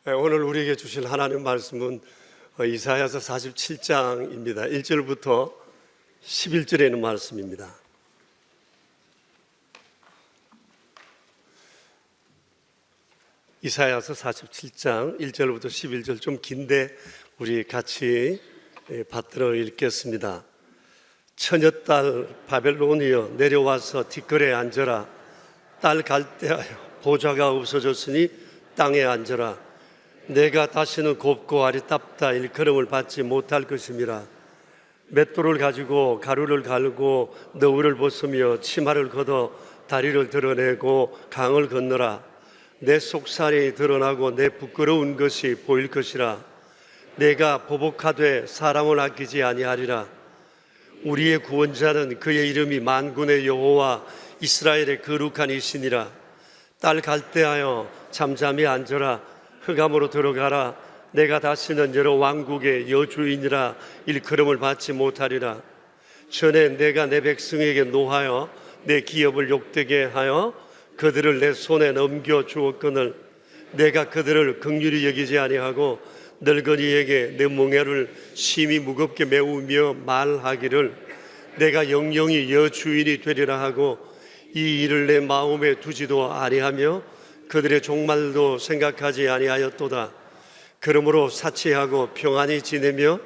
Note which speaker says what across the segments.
Speaker 1: 오늘 우리에게 주실 하나님 말씀은 이사야서 47장입니다. 1절부터 11절에 있는 말씀입니다. 이사야서 47장 1절부터 11절, 좀 긴데 우리 같이 받들어 읽겠습니다. 처녀딸 바벨론이여, 내려와서 뒷거리에 앉아라. 딸 갈대하여, 보좌가 없어졌으니 땅에 앉아라. 내가 다시는 곱고 아리따다 일컬음을 받지 못할 것임이라. 맷돌을 가지고 가루를 갈고 너울을 벗으며 치마를 걷어 다리를 드러내고 강을 건너라. 내 속살이 드러나고 내 부끄러운 것이 보일 것이라. 내가 보복하되 사람을 아끼지 아니하리라. 우리의 구원자는 그의 이름이 만군의 여호와 이스라엘의 거룩한 이시니라. 딸 갈대하여 잠잠히 앉아라. 흑암으로 들어가라. 내가 다시는 여러 왕국의 여주인이라 일컬음을 받지 못하리라. 전에 내가 내 백성에게 노하여 내 기업을 욕되게 하여 그들을 내 손에 넘겨 주었거늘 내가 그들을 긍휼히 여기지 아니하고 늙은이에게 내 멍에를 심히 무겁게 메우며 말하기를 내가 영영이 여주인이 되리라 하고 이 일을 내 마음에 두지도 아니하며 그들의 종말도 생각하지 아니하였도다. 그러므로 사치하고 평안히 지내며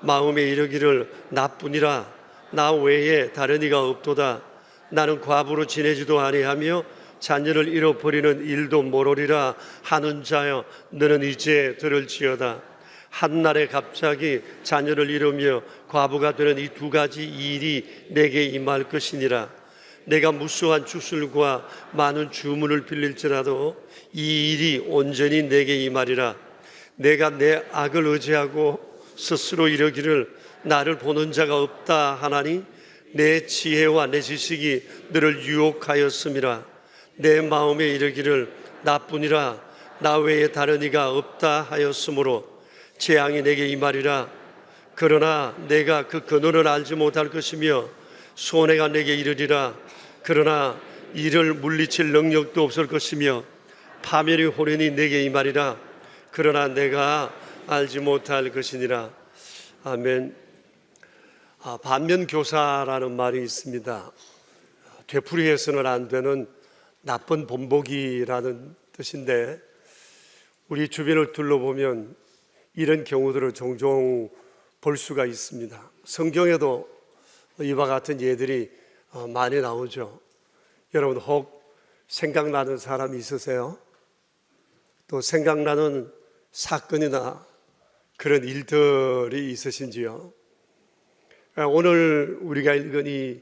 Speaker 1: 마음에 이르기를 나뿐이라. 나 외에 다른 이가 없도다. 나는 과부로 지내지도 아니하며 자녀를 잃어버리는 일도 모르리라 하는 자여, 너는 이제 들을지어다. 한날에 갑자기 자녀를 잃으며 과부가 되는 이 두 가지 일이 내게 임할 것이니라. 내가 무수한 주술과 많은 주문을 빌릴지라도 이 일이 온전히 내게 임하리라. 내가 내 악을 의지하고 스스로 이르기를 나를 보는 자가 없다 하나니 내 지혜와 내 지식이 너를 유혹하였음이라. 내 마음에 이르기를 나뿐이라. 나 외에 다른 이가 없다 하였으므로 재앙이 내게 임하리라. 그러나 내가 그 근원을 알지 못할 것이며 손해가 내게 이르리라. 그러나 이를 물리칠 능력도 없을 것이며 파멸의 호련이 내게 임하리라. 그러나 내가 알지 못할 것이니라. 아멘. 반면교사라는 말이 있습니다. 되풀이해서는 안 되는 나쁜 본보기라는 뜻인데, 우리 주변을 둘러보면 이런 경우들을 종종 볼 수가 있습니다. 성경에도 이와 같은 예들이 많이 나오죠. 여러분, 혹 생각나는 사람이 있으세요? 또 생각나는 사건이나 그런 일들이 있으신지요? 오늘 우리가 읽은 이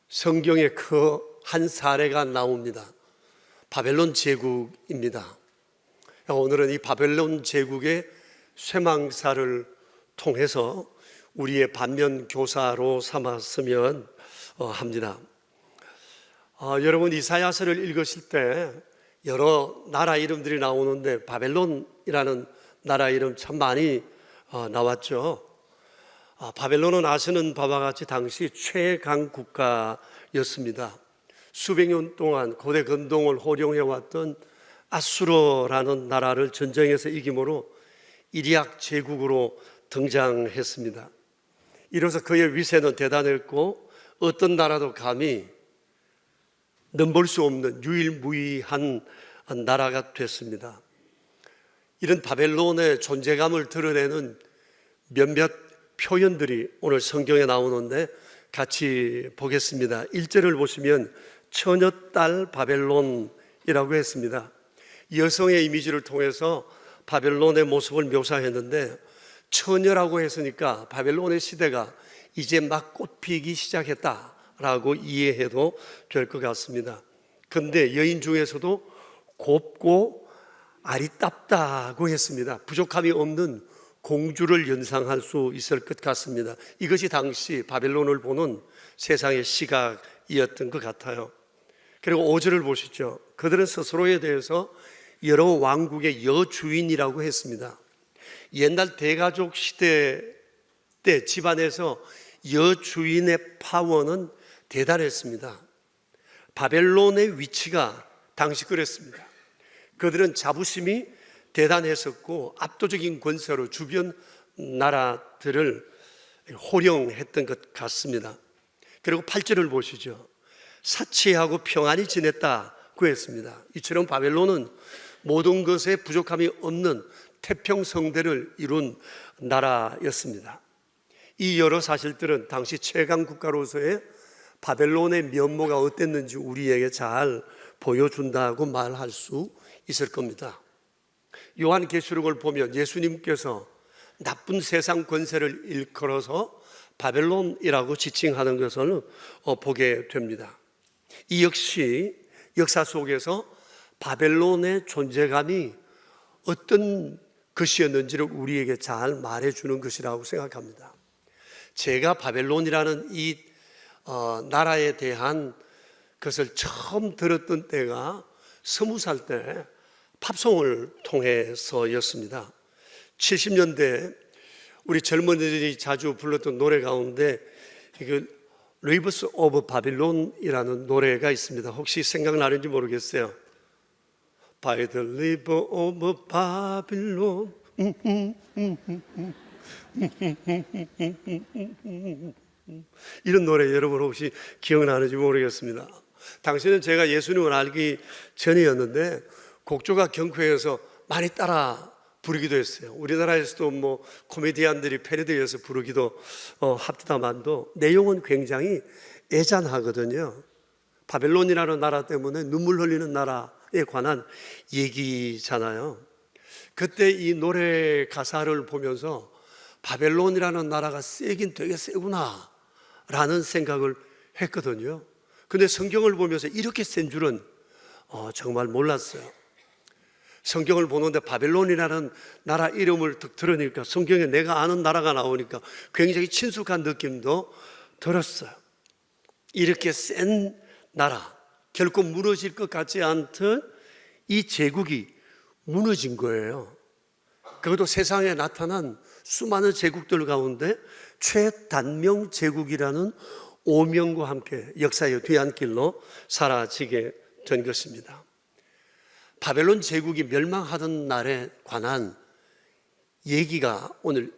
Speaker 1: 성경의 그 한 사례가 나옵니다. 바벨론 제국입니다. 오늘은 이 바벨론 제국의 쇠망사를 통해서 우리의 반면교사로 삼았으면 합니다. 여러분, 이사야서를 읽으실 때 여러 나라 이름들이 나오는데 바벨론이라는 나라 이름 참 많이 나왔죠. 바벨론은 아시는 바와 같이 당시 최강 국가였습니다. 수백 년 동안 고대 근동을 호령해왔던 아수르라는 나라를 전쟁에서 이김으로 일약 제국으로 등장했습니다. 이로써 그의 위세는 대단했고 어떤 나라도 감히 넘볼 수 없는 유일무이한 나라가 됐습니다. 이런 바벨론의 존재감을 드러내는 몇몇 표현들이 오늘 성경에 나오는데 같이 보겠습니다. 1절을 보시면 처녀딸 바벨론이라고 했습니다. 여성의 이미지를 통해서 바벨론의 모습을 묘사했는데, 처녀라고 했으니까 바벨론의 시대가 이제 막 꽃피기 시작했다라고 이해해도 될 것 같습니다. 그런데 여인 중에서도 곱고 아리따다고 했습니다. 부족함이 없는 공주를 연상할 수 있을 것 같습니다. 이것이 당시 바벨론을 보는 세상의 시각이었던 것 같아요. 그리고 5절을 보시죠. 그들은 스스로에 대해서 여러 왕국의 여주인이라고 했습니다. 옛날 대가족 시대 때 집안에서 여주인의 파워는 대단했습니다. 바벨론의 위치가 당시 그랬습니다. 그들은 자부심이 대단했었고 압도적인 권세로 주변 나라들을 호령했던 것 같습니다. 그리고 8절을 보시죠. 사치하고 평안히 지냈다고 했습니다. 이처럼 바벨론은 모든 것에 부족함이 없는 태평성대를 이룬 나라였습니다. 이 여러 사실들은 당시 최강 국가로서의 바벨론의 면모가 어땠는지 우리에게 잘 보여준다고 말할 수 있을 겁니다. 요한계시록을 보면 예수님께서 나쁜 세상 권세를 일컬어서 바벨론이라고 지칭하는 것을 보게 됩니다. 이 역시 역사 속에서 바벨론의 존재감이 어떤 것이었는지를 우리에게 잘 말해주는 것이라고 생각합니다. 제가 바벨론이라는 이 나라에 대한 것을 처음 들었던 때가 20살 때 팝송을 통해서였습니다. 70년대 우리 젊은이들이 자주 불렀던 노래 가운데 리버스 오브 바빌론이라는 노래가 있습니다. 혹시 생각나는지 모르겠어요. By the river of Babylon. 이런 노래 여러분 혹시 기억나는지 모르겠습니다. 당시는 제가 예수님을 알기 전이었는데 곡조가 경쾌해서 많이 따라 부르기도 했어요. 우리나라에서도 뭐 코미디언들이 패러디해서 부르기도 합니다만도 내용은 굉장히 애잔하거든요. 바벨론이라는 나라 때문에 눈물 흘리는 나라에 관한 얘기잖아요. 그때 이 노래 가사를 보면서 바벨론이라는 나라가 세긴 되게 세구나 라는 생각을 했거든요. 근데 성경을 보면서 이렇게 센 줄은 정말 몰랐어요. 성경을 보는데 바벨론이라는 나라 이름을 들으니까 성경에 내가 아는 나라가 나오니까 굉장히 친숙한 느낌도 들었어요. 이렇게 센 나라, 결코 무너질 것 같지 않던 이 제국이 무너진 거예요. 그것도 세상에 나타난 수많은 제국들 가운데 최단명 제국이라는 오명과 함께 역사의 뒤안길로 사라지게 된 것입니다. 바벨론 제국이 멸망하던 날에 관한 얘기가 오늘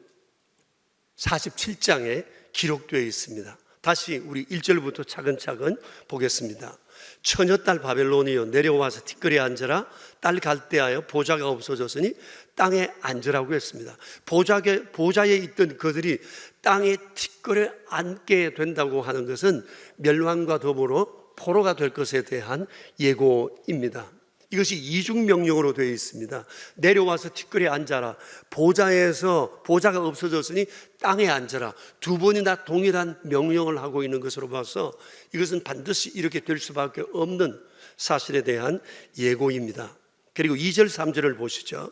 Speaker 1: 47장에 기록되어 있습니다. 다시 우리 1절부터 차근차근 보겠습니다. 처녀딸 바벨론이여 내려와서 티끌에 앉으라. 딸 갈대하여 보좌가 없어졌으니 땅에 앉으라고 했습니다. 보좌에 있던 그들이 땅에 티끌에 앉게 된다고 하는 것은 멸망과 더불어 포로가 될 것에 대한 예고입니다. 이것이 이중명령으로 되어 있습니다. 내려와서 티끌에 앉아라. 보좌가 없어졌으니 땅에 앉아라. 두 번이나 동일한 명령을 하고 있는 것으로 봐서 이것은 반드시 이렇게 될 수밖에 없는 사실에 대한 예고입니다. 그리고 2절 3절을 보시죠.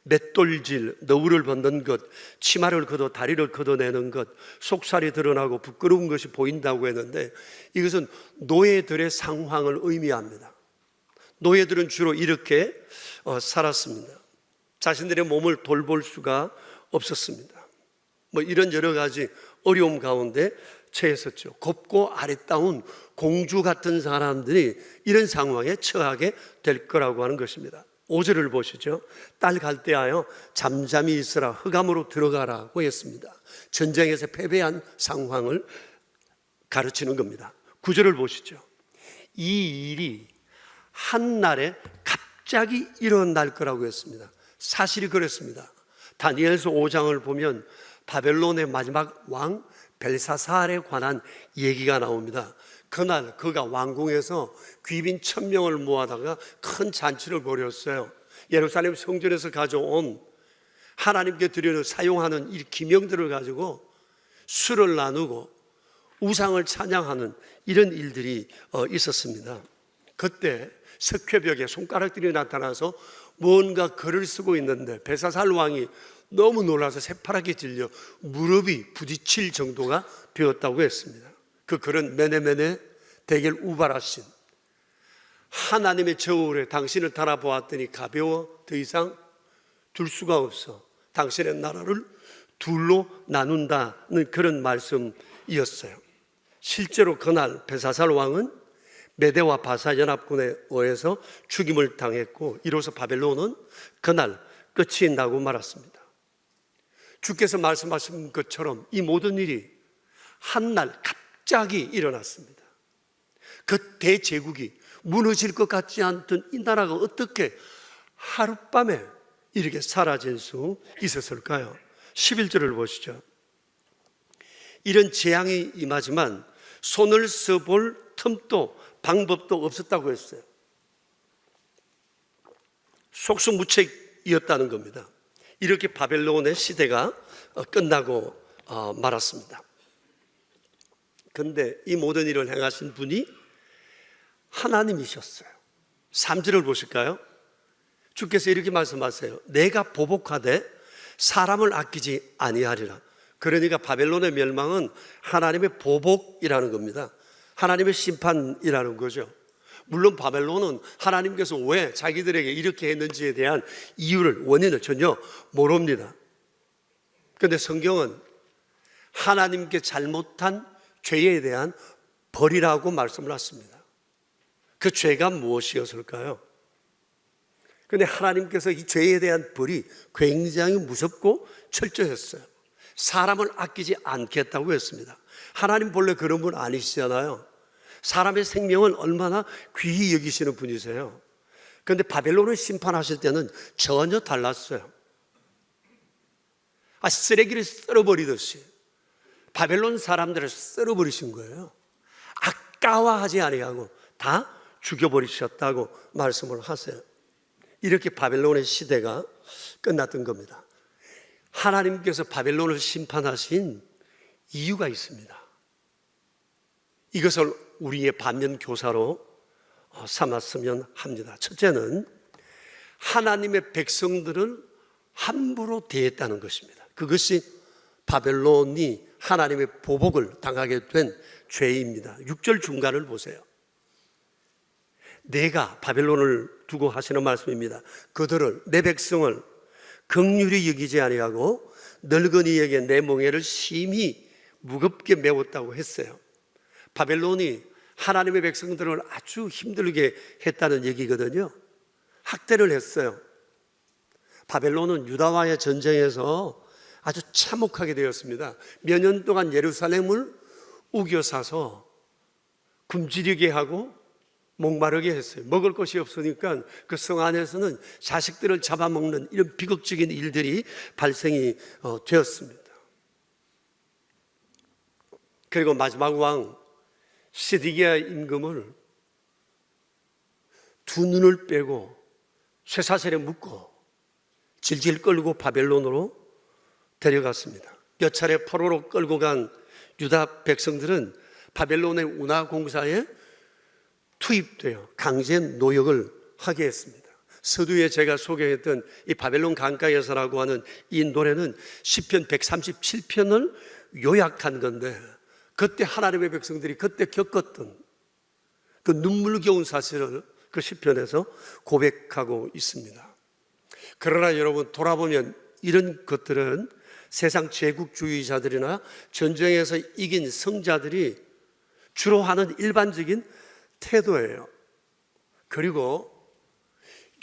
Speaker 1: 맷돌질, 너울을 벗는 것, 치마를 걷어 다리를 걷어내는 것, 속살이 드러나고 부끄러운 것이 보인다고 했는데 이것은 노예들의 상황을 의미합니다. 노예들은 주로 이렇게 살았습니다. 자신들의 몸을 돌볼 수가 없었습니다. 이런 여러 가지 어려움 가운데 처했었죠. 곱고 아리따운 공주 같은 사람들이 이런 상황에 처하게 될 거라고 하는 것입니다. 5절을 보시죠. 딸 갈대하여 잠잠히 있으라. 흑암으로 들어가라고 했습니다. 전쟁에서 패배한 상황을 가르치는 겁니다. 9절을 보시죠. 이 일이 한날에 갑자기 일어날 거라고 했습니다. 사실이 그렇습니다. 다니엘서 5장을 보면 바벨론의 마지막 왕 벨사살에 관한 얘기가 나옵니다. 그날 그가 왕궁에서 귀빈 1000명을 모아다가 큰 잔치를 벌였어요. 예루살렘 성전에서 가져온 하나님께 드리는 사용하는 이 기명들을 가지고 술을 나누고 우상을 찬양하는 이런 일들이 있었습니다. 그때 석회벽에 손가락들이 나타나서 뭔가 글을 쓰고 있는데 벨사살 왕이 너무 놀라서 새파랗게 질려 무릎이 부딪힐 정도가 되었다고 했습니다. 그 글은 메네메네 데겔 우바라신, 하나님의 저울에 당신을 달아보았더니 가벼워 더 이상 둘 수가 없어. 당신의 나라를 둘로 나눈다는 그런 말씀이었어요. 실제로 그날 벨사살 왕은 메대와 바사 연합군에 의해서 죽임을 당했고 이로써 바벨론은 그날 끝이 나고 말았습니다. 주께서 말씀하신 것처럼 이 모든 일이 한날 갑자기 일어났습니다. 그 대제국이 무너질 것 같지 않던 이 나라가 어떻게 하룻밤에 이렇게 사라질 수 있었을까요? 11절을 보시죠. 이런 재앙이 임하지만 손을 써볼 틈도 방법도 없었다고 했어요. 속수무책이었다는 겁니다. 이렇게 바벨론의 시대가 끝나고 말았습니다. 그런데 이 모든 일을 행하신 분이 하나님이셨어요. 3절을 보실까요? 주께서 이렇게 말씀하세요. 내가 보복하되 사람을 아끼지 아니하리라. 그러니까 바벨론의 멸망은 하나님의 보복이라는 겁니다. 하나님의 심판이라는 거죠. 물론 바벨론은 하나님께서 왜 자기들에게 이렇게 했는지에 대한 이유를, 원인을 전혀 모릅니다. 그런데 성경은 하나님께 잘못한 죄에 대한 벌이라고 말씀을 하십니다. 그 죄가 무엇이었을까요? 그런데 하나님께서 이 죄에 대한 벌이 굉장히 무섭고 철저했어요. 사람을 아끼지 않겠다고 했습니다. 하나님 본래 그런 분 아니시잖아요. 사람의 생명을 얼마나 귀히 여기시는 분이세요. 그런데 바벨론을 심판하실 때는 전혀 달랐어요. 쓰레기를 썰어버리듯이 바벨론 사람들을 썰어버리신 거예요. 아까워하지 아니하고 다 죽여버리셨다고 말씀을 하세요. 이렇게 바벨론의 시대가 끝났던 겁니다. 하나님께서 바벨론을 심판하신 이유가 있습니다. 이것을 우리의 반면 교사로 삼았으면 합니다. 첫째는 하나님의 백성들을 함부로 대했다는 것입니다. 그것이 바벨론이 하나님의 보복을 당하게 된 죄입니다. 6절 중간을 보세요. 내가 바벨론을 두고 하시는 말씀입니다. 그들을, 내 백성을 긍휼히 여기지 아니하고 늙은이에게 내 멍에를 심히 무겁게 메웠다고 했어요. 바벨론이 하나님의 백성들을 아주 힘들게 했다는 얘기거든요. 학대를 했어요. 바벨론은 유다와의 전쟁에서 아주 참혹하게 되었습니다. 몇 년 동안 예루살렘을 우겨사서 굶주리게 하고 목마르게 했어요. 먹을 것이 없으니까 그 성 안에서는 자식들을 잡아먹는 이런 비극적인 일들이 발생이 되었습니다. 그리고 마지막 왕 시드기야 임금을 두 눈을 빼고 쇠사슬에 묶고 질질 끌고 바벨론으로 데려갔습니다. 몇 차례 포로로 끌고 간 유다 백성들은 바벨론의 운하공사에 투입되어 강제 노역을 하게 했습니다. 서두에 제가 소개했던 이 바벨론 강가에서라고 하는 이 노래는 시편 137편을 요약한 건데, 그때 하나님의 백성들이 그때 겪었던 그 눈물겨운 사실을 그 시편에서 고백하고 있습니다. 그러나 여러분, 돌아보면 이런 것들은 세상 제국주의자들이나 전쟁에서 이긴 성자들이 주로 하는 일반적인 태도예요. 그리고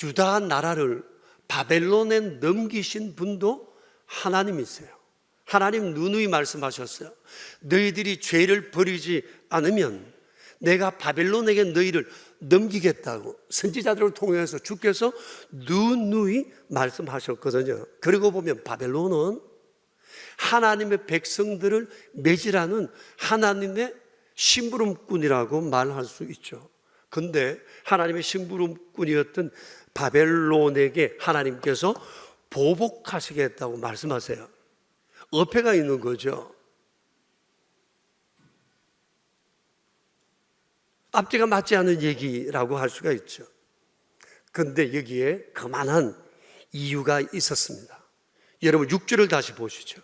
Speaker 1: 유다 나라를 바벨론에 넘기신 분도 하나님이세요. 하나님 누누이 말씀하셨어요. 너희들이 죄를 버리지 않으면 내가 바벨론에게 너희를 넘기겠다고 선지자들을 통해서 주께서 누누이 말씀하셨거든요. 그리고 보면 바벨론은 하나님의 백성들을 매질하는 하나님의 심부름꾼이라고 말할 수 있죠. 그런데 하나님의 심부름꾼이었던 바벨론에게 하나님께서 보복하시겠다고 말씀하세요. 어폐가 있는 거죠. 앞뒤가 맞지 않는 얘기라고 할 수가 있죠. 그런데 여기에 그만한 이유가 있었습니다. 여러분 6절을 다시 보시죠.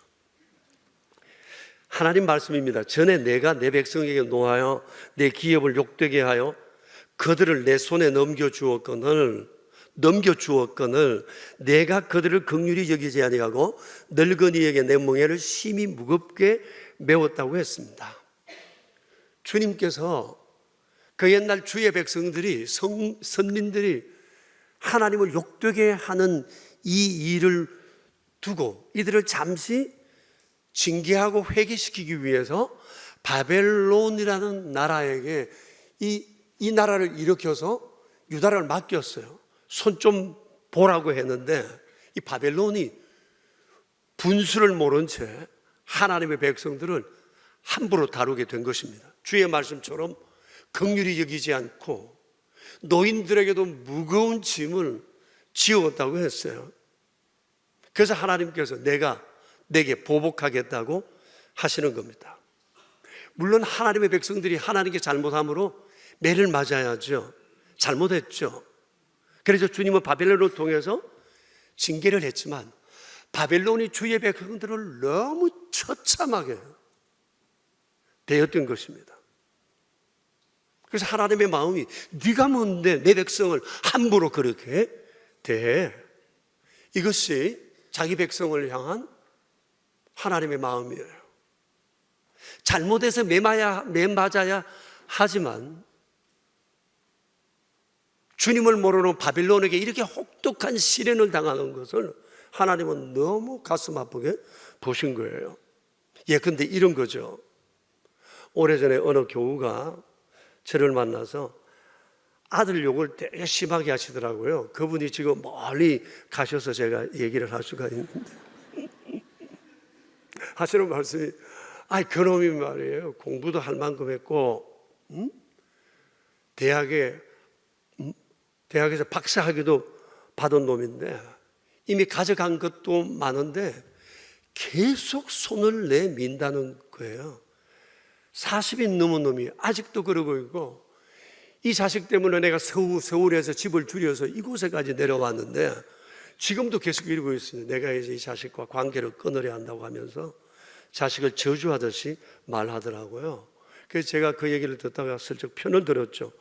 Speaker 1: 하나님 말씀입니다. 전에 내가 내 백성에게 노하여 내 기업을 욕되게 하여 그들을 내 손에 넘겨주었거늘 내가 그들을 긍휼히 여기지 아니하고 늙은이에게 내 멍에를 심히 무겁게 메웠다고 했습니다. 주님께서 그 옛날 주의 백성들이 선민들이 하나님을 욕되게 하는 이 일을 두고 이들을 잠시 징계하고 회개시키기 위해서 바벨론이라는 나라에게 이 나라를 일으켜서 유다를 맡겼어요. 손 좀 보라고 했는데 이 바벨론이 분수를 모른 채 하나님의 백성들을 함부로 다루게 된 것입니다. 주의 말씀처럼 긍휼히 여기지 않고 노인들에게도 무거운 짐을 지었다고 했어요. 그래서 하나님께서 내게 보복하겠다고 하시는 겁니다. 물론 하나님의 백성들이 하나님께 잘못함으로 매를 맞아야죠. 잘못했죠. 그래서 주님은 바벨론을 통해서 징계를 했지만 바벨론이 주의 백성들을 너무 처참하게 대했던 것입니다. 그래서 하나님의 마음이 네가 뭔데 내 백성을 함부로 그렇게 대해? 이것이 자기 백성을 향한 하나님의 마음이에요. 잘못해서 매 맞아야 하지만 주님을 모르는 바빌론에게 이렇게 혹독한 시련을 당하는 것을 하나님은 너무 가슴 아프게 보신 거예요. 근데 이런 거죠. 오래전에 어느 교우가 저를 만나서 아들 욕을 되게 심하게 하시더라고요. 그분이 지금 멀리 가셔서 제가 얘기를 할 수가 있는데 하시는 말씀이 그놈이 말이에요. 공부도 할 만큼 했고 대학에서 박사학위도 받은 놈인데 이미 가져간 것도 많은데 계속 손을 내민다는 거예요. 40이 넘은 놈이 아직도 그러고 있고, 이 자식 때문에 내가 서울에서 집을 줄여서 이곳에까지 내려왔는데 지금도 계속 이러고 있어요. 내가 이제 이 자식과 관계를 끊으려 한다고 하면서 자식을 저주하듯이 말하더라고요. 그래서 제가 그 얘기를 듣다가 슬쩍 편을 들었죠.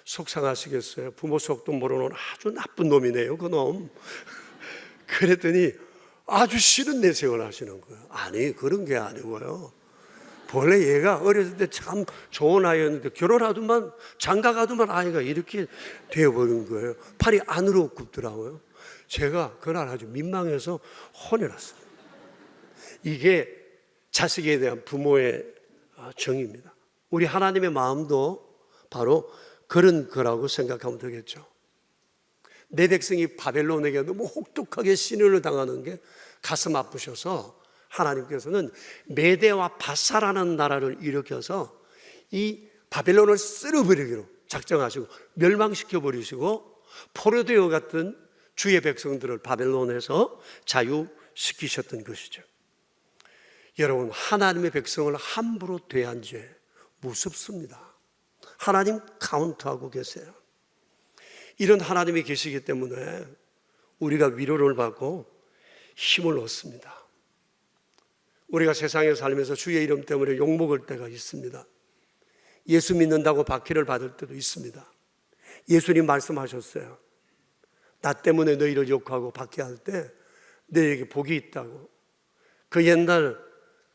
Speaker 1: 속상하시겠어요. 부모 속도 모르는 아주 나쁜 놈이네요, 그놈. 그랬더니 아주 싫은 내색을 하시는 거예요. 아니, 그런 게 아니고요. 본래 얘가 어렸을 때 참 좋은 아이였는데 결혼하더만 장가가더만 아이가 이렇게 되어버린 거예요. 팔이 안으로 굽더라고요. 제가 그날 아주 민망해서 혼내놨어요. 이게 자식에 대한 부모의 정의입니다. 우리 하나님의 마음도 바로 그런 거라고 생각하면 되겠죠. 내 백성이 바벨론에게 너무 혹독하게 신뢰를 당하는 게 가슴 아프셔서 하나님께서는 메대와 바사라는 나라를 일으켜서 이 바벨론을 쓸어버리기로 작정하시고 멸망시켜 버리시고 포로되어 같은 주의 백성들을 바벨론에서 자유시키셨던 것이죠. 여러분, 하나님의 백성을 함부로 대한 죄 무섭습니다. 하나님 카운트하고 계세요. 이런 하나님이 계시기 때문에 우리가 위로를 받고 힘을 얻습니다. 우리가 세상에 살면서 주의 이름 때문에 욕먹을 때가 있습니다. 예수 믿는다고 박해를 받을 때도 있습니다. 예수님 말씀하셨어요. 나 때문에 너희를 욕하고 박해할 때 너희에게 복이 있다고. 그 옛날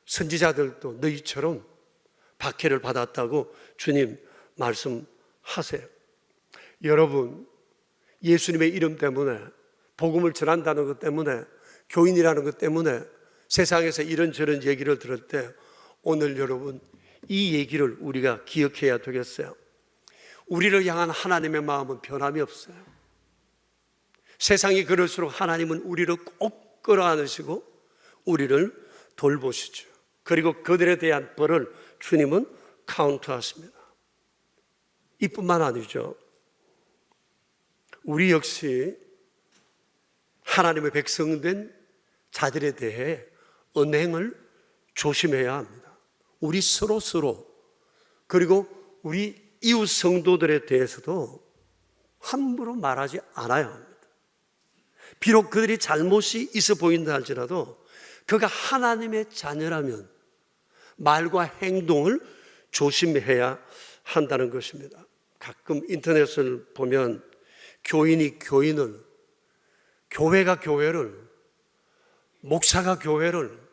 Speaker 1: 선지자들도 너희처럼 박해를 받았다고 주님 말씀하세요. 여러분, 예수님의 이름 때문에, 복음을 전한다는 것 때문에, 교인이라는 것 때문에 세상에서 이런저런 얘기를 들을 때 오늘 여러분 이 얘기를 우리가 기억해야 되겠어요. 우리를 향한 하나님의 마음은 변함이 없어요. 세상이 그럴수록 하나님은 우리를 꼭 끌어안으시고 우리를 돌보시죠. 그리고 그들에 대한 벌을 주님은 카운트하십니다. 이뿐만 아니죠. 우리 역시 하나님의 백성된 자들에 대해 언행을 조심해야 합니다. 우리 서로 그리고 우리 이웃 성도들에 대해서도 함부로 말하지 않아야 합니다. 비록 그들이 잘못이 있어 보인다 할지라도 그가 하나님의 자녀라면 말과 행동을 조심해야 한다는 것입니다. 가끔 인터넷을 보면 교인이 교인을, 교회가 교회를, 목사가 교회를,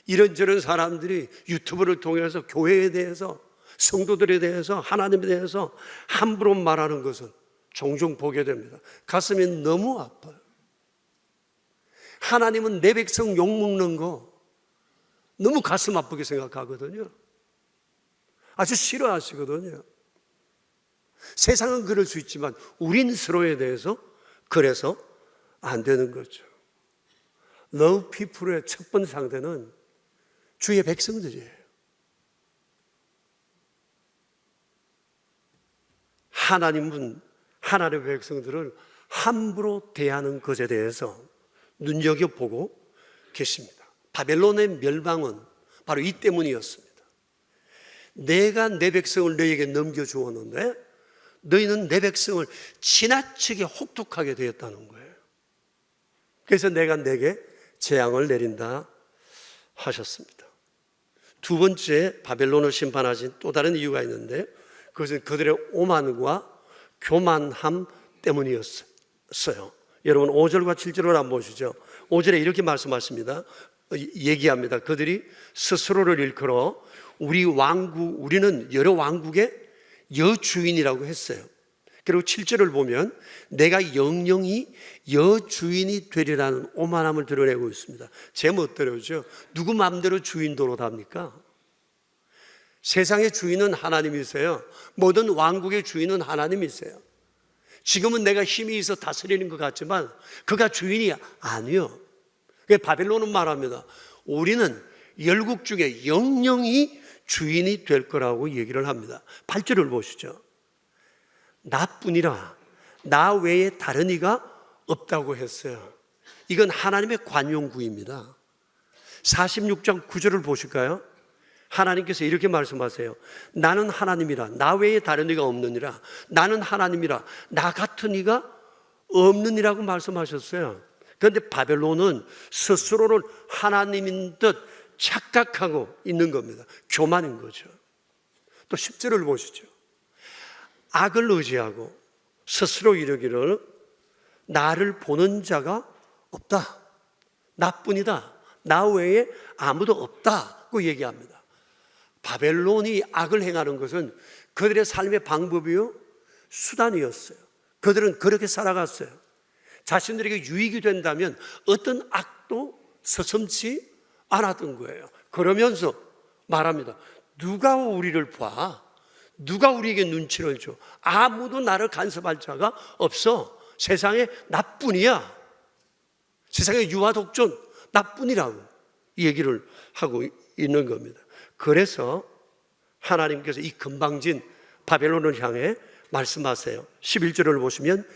Speaker 1: 이런저런 사람들이 유튜브를 통해서 교회에 대해서, 성도들에 대해서, 하나님에 대해서 함부로 말하는 것을 종종 보게 됩니다. 가슴이 너무 아파요. 하나님은 내 백성 욕먹는 거 너무 가슴 아프게 생각하거든요. 아주 싫어하시거든요. 세상은 그럴 수 있지만 우린 서로에 대해서 그래서 안 되는 거죠. Love people의 첫 번째 상대는 주의 백성들이에요. 하나님은 하나님의 백성들을 함부로 대하는 것에 대해서 눈여겨보고 계십니다. 바벨론의 멸망은 바로 이 때문이었습니다. 내가 내 백성을 너희에게 넘겨주었는데 너희는 내 백성을 지나치게 혹독하게 되었다는 거예요. 그래서 내가 내게 재앙을 내린다 하셨습니다. 두 번째 바벨론을 심판하신 또 다른 이유가 있는데 그것은 그들의 오만과 교만함 때문이었어요. 여러분 5절과 7절을 한번 보시죠. 5절에 이렇게 말씀하십니다. 얘기합니다. 그들이 스스로를 일컬어 우리는 여러 왕국의 여주인이라고 했어요. 그리고 7절을 보면 내가 영영이 여주인이 되리라는 오만함을 드러내고 있습니다. 제 멋대로죠. 누구 마음대로 주인 노릇합니까? 세상의 주인은 하나님이세요. 모든 왕국의 주인은 하나님이세요. 지금은 내가 힘이 있어 다스리는 것 같지만 그가 주인이 아니요. 바벨론은 말합니다. 우리는 열국 중에 영영이 주인이 될 거라고 얘기를 합니다. 8절을 보시죠. 나뿐이라 나 외에 다른 이가 없다고 했어요. 이건 하나님의 관용구입니다. 46장 9절을 보실까요? 하나님께서 이렇게 말씀하세요. 나는 하나님이라 나 외에 다른 이가 없느니라. 나는 하나님이라 나 같은 이가 없느니라고 말씀하셨어요. 그런데 바벨론은 스스로를 하나님인 듯 착각하고 있는 겁니다. 교만인 거죠. 또 10절을 보시죠. 악을 의지하고 스스로 이르기를 나를 보는 자가 없다. 나뿐이다. 나 외에 아무도 없다고 얘기합니다. 바벨론이 악을 행하는 것은 그들의 삶의 방법이요 수단이었어요. 그들은 그렇게 살아갔어요. 자신들에게 유익이 된다면 어떤 악도 서슴지 않았던 거예요. 그러면서 말합니다. 누가 우리를 봐? 누가 우리에게 눈치를 줘? 아무도 나를 간섭할 자가 없어. 세상에 나뿐이야. 세상에 유아독존 나뿐이라고 얘기를 하고 있는 겁니다. 그래서 하나님께서 이 건방진 바벨론을 향해 말씀하세요. 11절을 보시면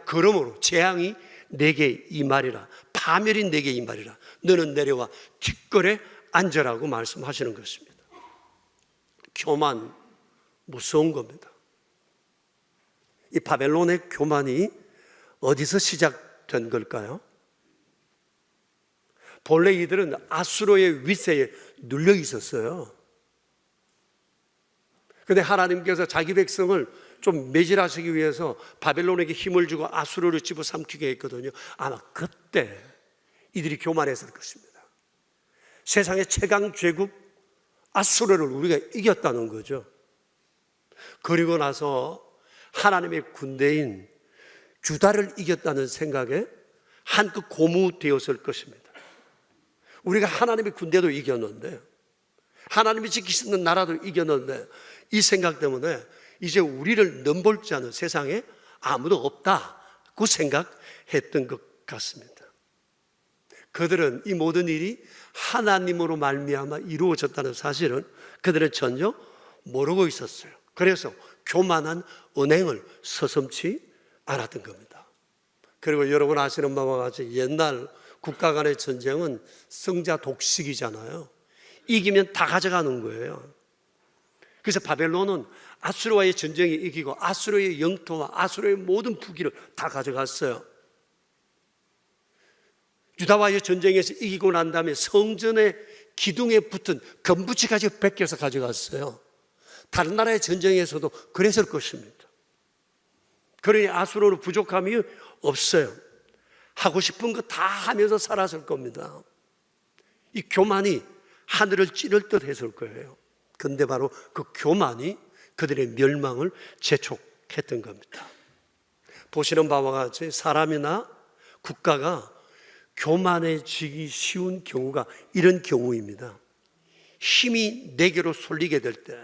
Speaker 1: 그러므로 재앙이 내게 임하리라. 파멸이 내게 임하리라. 너는 내려와 뒷걸에 앉으라고 말씀하시는 것입니다. 교만 무서운 겁니다. 이 바벨론의 교만이 어디서 시작된 걸까요? 본래 이들은 아수르의 윗세에 눌려 있었어요. 그런데 하나님께서 자기 백성을 좀 매질하시기 위해서 바벨론에게 힘을 주고 아수르를 집어삼키게 했거든요. 아마 그때 이들이 교만했을 것입니다. 세상의 최강 제국 아수르를 우리가 이겼다는 거죠. 그리고 나서 하나님의 군대인 유다를 이겼다는 생각에 한껏 고무되었을 것입니다. 우리가 하나님의 군대도 이겼는데, 하나님이 지키시는 나라도 이겼는데, 이 생각 때문에 이제 우리를 넘볼 자는 세상에 아무도 없다고 생각했던 것 같습니다. 그들은 이 모든 일이 하나님으로 말미암아 이루어졌다는 사실은 그들은 전혀 모르고 있었어요. 그래서 교만한 언행을 서슴지 않았던 겁니다. 그리고 여러분 아시는 바와 같이 옛날 국가 간의 전쟁은 승자 독식이잖아요. 이기면 다 가져가는 거예요. 그래서 바벨론은 아수르와의 전쟁에 이기고 아수르의 영토와 아수르의 모든 부귀를 다 가져갔어요. 유다와의 전쟁에서 이기고 난 다음에 성전의 기둥에 붙은 금붙이까지 뺏겨서 가져갔어요. 다른 나라의 전쟁에서도 그랬을 것입니다. 그러니 아수르는 부족함이 없어요. 하고 싶은 거 다 하면서 살았을 겁니다. 이 교만이 하늘을 찌를 듯 했을 거예요. 근데 바로 그 교만이 그들의 멸망을 재촉했던 겁니다. 보시는 바와 같이 사람이나 국가가 교만해지기 쉬운 경우가 이런 경우입니다. 힘이 내게로 쏠리게 될 때,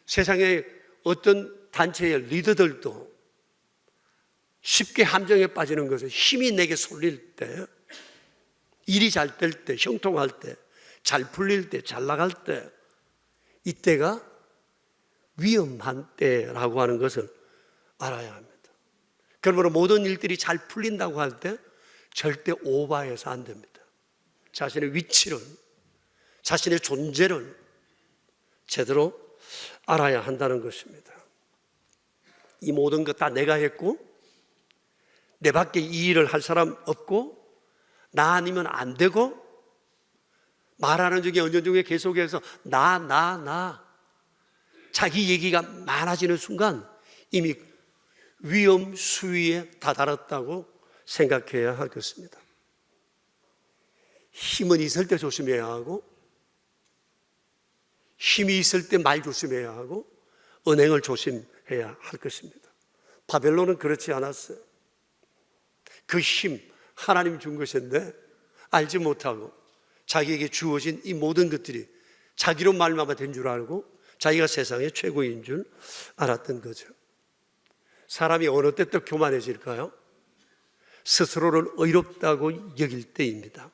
Speaker 1: 세상에 어떤 단체의 리더들도 쉽게 함정에 빠지는 것은 힘이 내게 쏠릴 때, 일이 잘 될 때, 형통할 때, 잘 풀릴 때, 잘 나갈 때, 이때가 위험한 때라고 하는 것을 알아야 합니다. 그러므로 모든 일들이 잘 풀린다고 할 때 절대 오버해서 안 됩니다. 자신의 위치를, 자신의 존재를 제대로 알아야 한다는 것입니다. 이 모든 것 다 내가 했고, 내 밖에 이 일을 할 사람 없고, 나 아니면 안 되고, 말하는 중에 언전 중에 계속해서 나 자기 얘기가 많아지는 순간 이미 위험 수위에 다다랐다고 생각해야 하겠습니다. 힘은 있을 때 조심해야 하고, 힘이 있을 때 말 조심해야 하고, 언행을 조심해야 할 것입니다. 바벨론은 그렇지 않았어요. 그 힘, 하나님 준 것인데 알지 못하고 자기에게 주어진 이 모든 것들이 자기로 말미암아 된 줄 알고 자기가 세상의 최고인 줄 알았던 거죠. 사람이 어느 때 또 교만해질까요? 스스로를 의롭다고 여길 때입니다.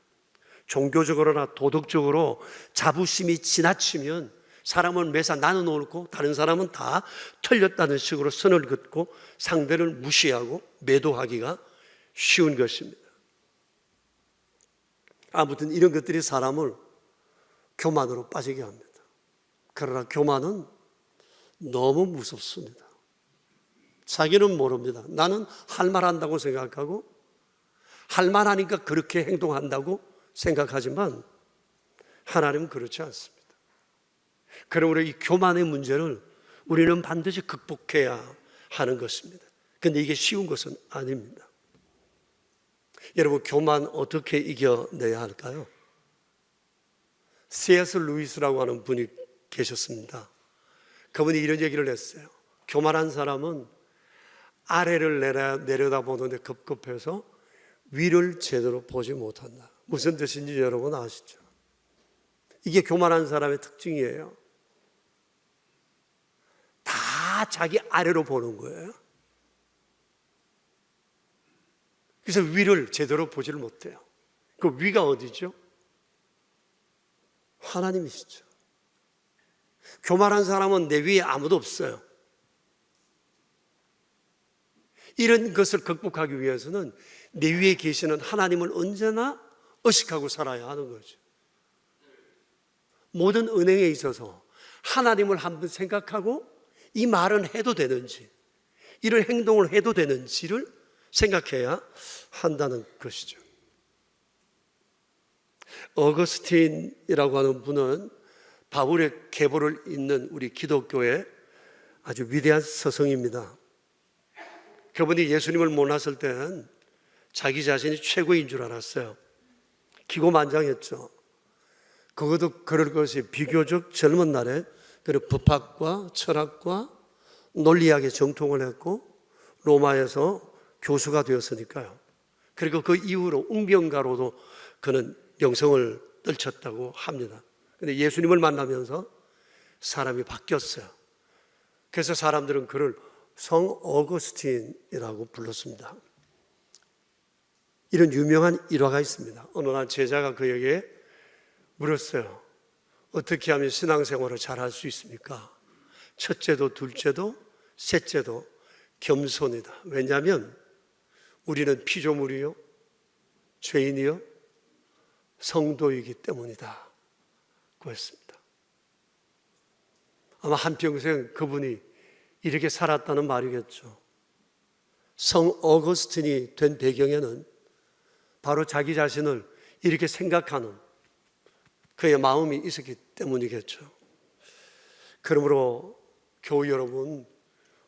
Speaker 1: 종교적으로나 도덕적으로 자부심이 지나치면 사람은 매사 나는 옳고 다른 사람은 다 틀렸다는 식으로 선을 긋고 상대를 무시하고 매도하기가 쉬운 것입니다. 아무튼 이런 것들이 사람을 교만으로 빠지게 합니다. 그러나 교만은 너무 무섭습니다. 자기는 모릅니다. 나는 할 말 한다고 생각하고 할 말 하니까 그렇게 행동한다고 생각하지만 하나님은 그렇지 않습니다. 그러므로 이 교만의 문제를 우리는 반드시 극복해야 하는 것입니다. 그런데 이게 쉬운 것은 아닙니다. 여러분, 교만 어떻게 이겨내야 할까요? C.S. 루이스라고 하는 분이 계셨습니다. 그분이 이런 얘기를 했어요. 교만한 사람은 아래를 내려다보는데 급급해서 위를 제대로 보지 못한다. 무슨 뜻인지 여러분 아시죠? 이게 교만한 사람의 특징이에요. 다 자기 아래로 보는 거예요. 그래서 위를 제대로 보지를 못해요. 그 위가 어디죠? 하나님이시죠. 교만한 사람은 내 위에 아무도 없어요. 이런 것을 극복하기 위해서는 내 위에 계시는 하나님을 언제나 의식하고 살아야 하는 거죠. 모든 은행에 있어서 하나님을 한번 생각하고 이 말은 해도 되는지, 이런 행동을 해도 되는지를 생각해야 한다는 것이죠. 어거스틴이라고 하는 분은 바울의 계보를 잇는 우리 기독교의 아주 위대한 서성입니다. 그분이 예수님을 만났을 때는 자기 자신이 최고인 줄 알았어요. 기고만장했죠. 그것도 그럴 것이 비교적 젊은 날에 법학과 철학과 논리학에 정통을 했고 로마에서 교수가 되었으니까요. 그리고 그 이후로 웅변가로도 그는 명성을 떨쳤다고 합니다. 그런데 예수님을 만나면서 사람이 바뀌었어요. 그래서 사람들은 그를 성 어거스틴이라고 불렀습니다. 이런 유명한 일화가 있습니다. 어느 날 제자가 그에게 물었어요. 어떻게 하면 신앙생활을 잘할 수 있습니까? 첫째도 둘째도 셋째도 겸손이다. 왜냐하면 우리는 피조물이요, 죄인이요, 성도이기 때문이다. 그랬습니다. 아마 한평생 그분이 이렇게 살았다는 말이겠죠. 성 어거스틴이 된 배경에는 바로 자기 자신을 이렇게 생각하는 그의 마음이 있었기 때문이겠죠. 그러므로 교우 여러분,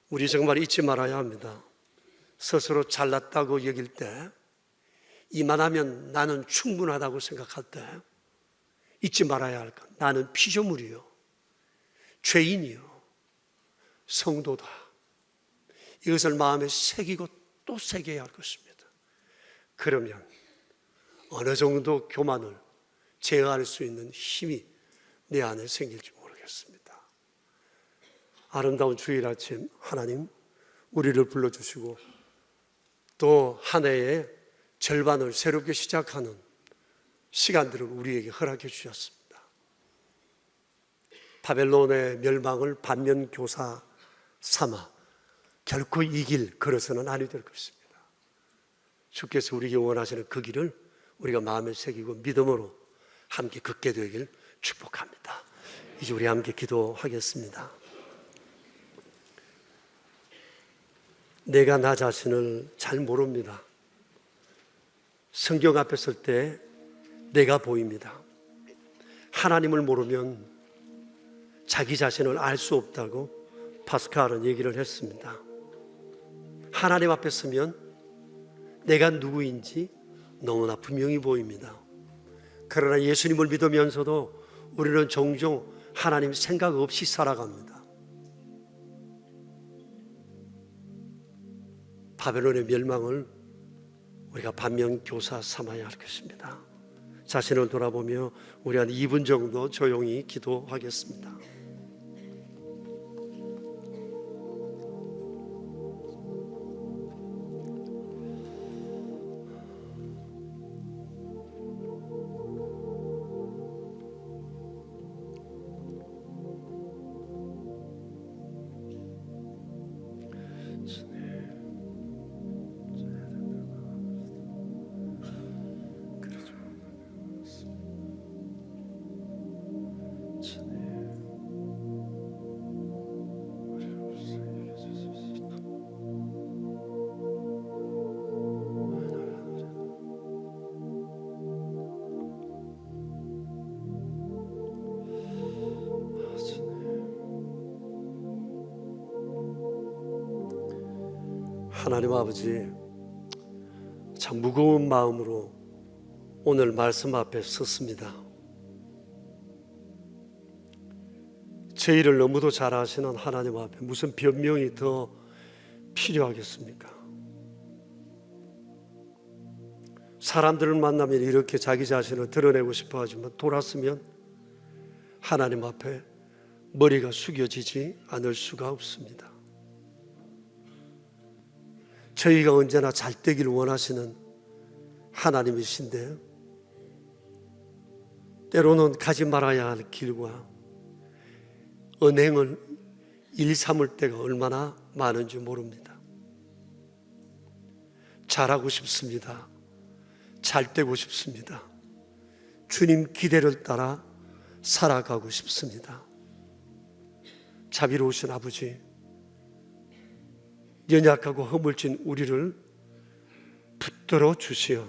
Speaker 1: 우리 정말 잊지 말아야 합니다. 스스로 잘났다고 여길 때, 이만하면 나는 충분하다고 생각할 때 잊지 말아야 할 것, 나는 피조물이요, 죄인이요, 성도다. 이것을 마음에 새기고 또 새겨야 할 것입니다. 그러면 어느 정도 교만을 제어할 수 있는 힘이 내 안에 생길지 모르겠습니다. 아름다운 주일 아침 하나님 우리를 불러주시고 또 한 해의 절반을 새롭게 시작하는 시간들을 우리에게 허락해 주셨습니다. 바벨론의 멸망을 반면교사 삼아 결코 이길 그릇은 아니 될 것입니다. 주께서 우리에게 원하시는 그 길을 우리가 마음에 새기고 믿음으로 함께 걷게 되길 축복합니다. 이제 우리 함께 기도하겠습니다. 내가 나 자신을 잘 모릅니다. 성경 앞에 설 때 내가 보입니다. 하나님을 모르면 자기 자신을 알 수 없다고 파스칼은 얘기를 했습니다. 하나님 앞에 서면 내가 누구인지 너무나 분명히 보입니다. 그러나 예수님을 믿으면서도 우리는 종종 하나님 생각 없이 살아갑니다. 바벨론의 멸망을 우리가 반면교사 삼아야 할 것입니다. 자신을 돌아보며 우리 한 2분 정도 조용히 기도하겠습니다. 하나님 아버지, 참 무거운 마음으로 오늘 말씀 앞에 섰습니다. 제 일을 너무도 잘 아시는 하나님 앞에 무슨 변명이 더 필요하겠습니까? 사람들을 만나면 이렇게 자기 자신을 드러내고 싶어 하지만 돌았으면 하나님 앞에 머리가 숙여지지 않을 수가 없습니다. 저희가 언제나 잘 되기를 원하시는 하나님이신데 때로는 가지 말아야 할 길과 언행을 일삼을 때가 얼마나 많은지 모릅니다. 잘하고 싶습니다. 잘 되고 싶습니다. 주님 기대를 따라 살아가고 싶습니다. 자비로우신 아버지, 연약하고 허물진 우리를 붙들어 주시어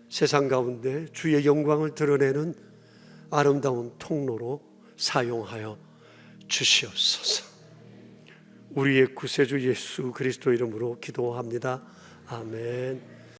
Speaker 1: 세상 가운데 주의 영광을 드러내는 아름다운 통로로 사용하여 주시옵소서. 우리의 구세주 예수 그리스도 이름으로 기도합니다. 아멘.